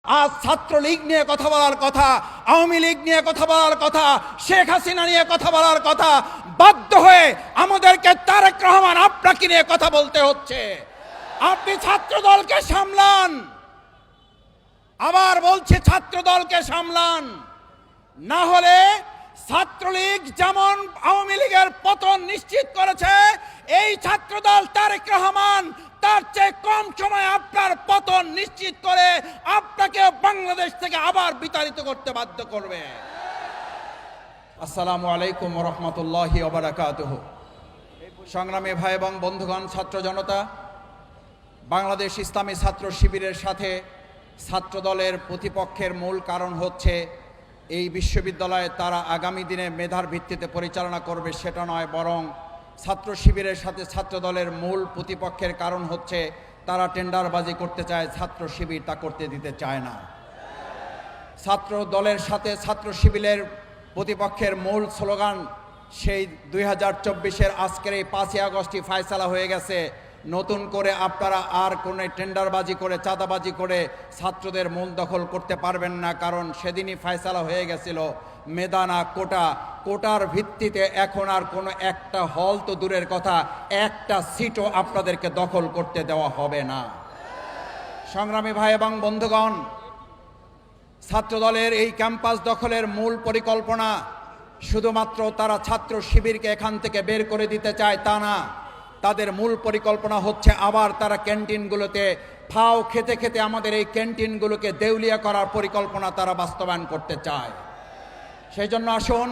আজ ছাত্রলীগ নিয়ে কথা বলার কথা, আওয়ামী লীগ নিয়ে কথা বলার কথা, শেখ হাসিনা নিয়ে কথা বলার কথা, বাধ্য হয়ে আমাদেরকে তারেক রহমান আপনাকে নিয়ে কথা বলতে হচ্ছে। আপনি ছাত্র দলকে সামলান, আবার বলছে ছাত্র দলকে সামলান, না হলে ছাত্রলীগ যেমন আওয়ামী লীগের পতন নিশ্চিত করেছে, এই ছাত্রদল তারেক রহমান তার চেয়ে কম সময়ে আপনার পতন নিশ্চিত করে আপনাকে বাংলাদেশ থেকে আবার বিতাড়িত করতে বাধ্য করবে। আসসালামু আলাইকুম ওয়া রাহমাতুল্লাহি ওয়া বারাকাতুহু। সংগ্রামী ভাই এবং বন্ধুগণ, ছাত্র জনতা, বাংলাদেশ ইসলামী ছাত্র শিবিরের সাথে ছাত্রদলের প্রতিপক্ষের মূল কারণ হচ্ছে এই বিশ্ববিদ্যালয়ে তারা আগামী দিনে মেধার ভিত্তিতে পরিচালনা করবে সেটা নয়, বরং ছাত্র শিবিরের সাথে ছাত্রদলের মূল প্রতিপক্ষের কারণ হচ্ছে তারা টেন্ডারবাজি করতে চায়, ছাত্র শিবির তা করতে দিতে চায় না। ছাত্র দলের সাথে ছাত্র শিবিরের প্রতিপক্ষের মূল স্লোগান সেই 2024-এর আজকের এই 5ই আগস্টই ফায়সালা হয়ে গেছে। নতুন করে আপনারা আর কোনো টেন্ডারবাজি করে চাঁদাবাজি করে ছাত্রদের মূল দখল করতে পারবেন না, কারণ সেদিনই ফায়সালা হয়ে গেছিল মেধা না কোটা। কোটার ভিত্তিতে এখন আর কোনো একটা হল তো দূরের কথা, একটা সিটও আপনাদেরকে দখল করতে দেওয়া হবে না। সংগ্রামী ভাই এবং বন্ধুগণ, ছাত্রদলের এই ক্যাম্পাস দখলের মূল পরিকল্পনা শুধুমাত্র তারা ছাত্র শিবিরকে এখান থেকে বের করে দিতে চায় তা না, তাদের মূল পরিকল্পনা হচ্ছে আবার তারা ক্যান্টিনগুলোতে ফাও খেতে খেতে আমাদের এই ক্যান্টিনগুলোকে দেউলিয়া করার পরিকল্পনা তারা বাস্তবায়ন করতে চায়। সেই জন্য আসুন,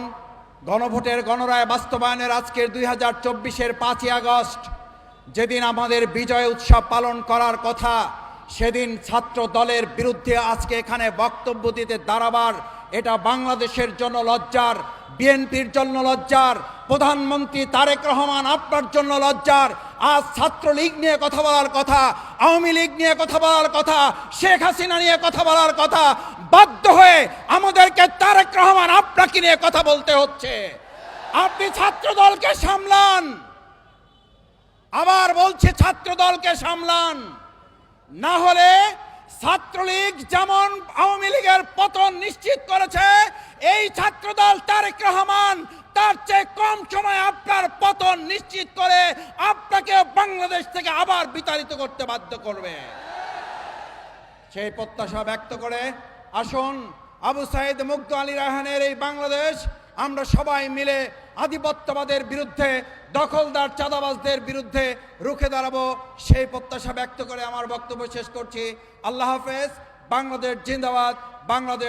গণভোটের গণরায় বাস্তবায়নের আজকের 2024-এর 5ই আগস্ট যেদিন আমাদের বিজয় উৎসব পালন করার কথা, সেদিন ছাত্র দলের বিরুদ্ধে আজকে এখানে বক্তব্য দিতে দাঁড়াবার এটা বাংলাদেশের জন্য লজ্জার, বিএনপির জন্য লজ্জার, প্রধানমন্ত্রী তারেক রহমান আপনার জন্য লজ্জার। আজ ছাত্রলীগ নিয়ে কথা বলার কথা, আওয়ামী লীগ নিয়ে কথা বলার কথা, শেখ হাসিনা নিয়ে কথা বলার কথা, বাধ্য হয়ে আমাদেরকে তারেক রহমান আপনাকে নিয়ে কথা বলতে হচ্ছে। আপনি ছাত্র দলকে সামলান, আবার বলছে ছাত্র দলকে সামলান, না হলে ছাত্রলীগ যেমন আওয়ামী লীগের পতন নিশ্চিত করেছে, এই ছাত্রদল তারেক রহমান তার চেয়ে কম সময়ে আপনার পতন নিশ্চিত করে আপনাকে বাংলাদেশ থেকে আবার বিতাড়িত করতে বাধ্য করবে। সেই প্রত্যাশা ব্যক্ত করে আসুন, আবু সাইদ মুগ্ধ আলী রায়হানের এই বাংলাদেশ আমরা সবাই মিলে আধিপত্যবাদের বিরুদ্ধে, দখলদার চাঁদাবাজদের বিরুদ্ধে রুখে দাঁড়াবো, সেই প্রত্যাশা ব্যক্ত করে আমার বক্তব্য শেষ করছি। আল্লাহ হাফেজ। বাংলাদেশ জিন্দাবাদ। বাংলাদেশ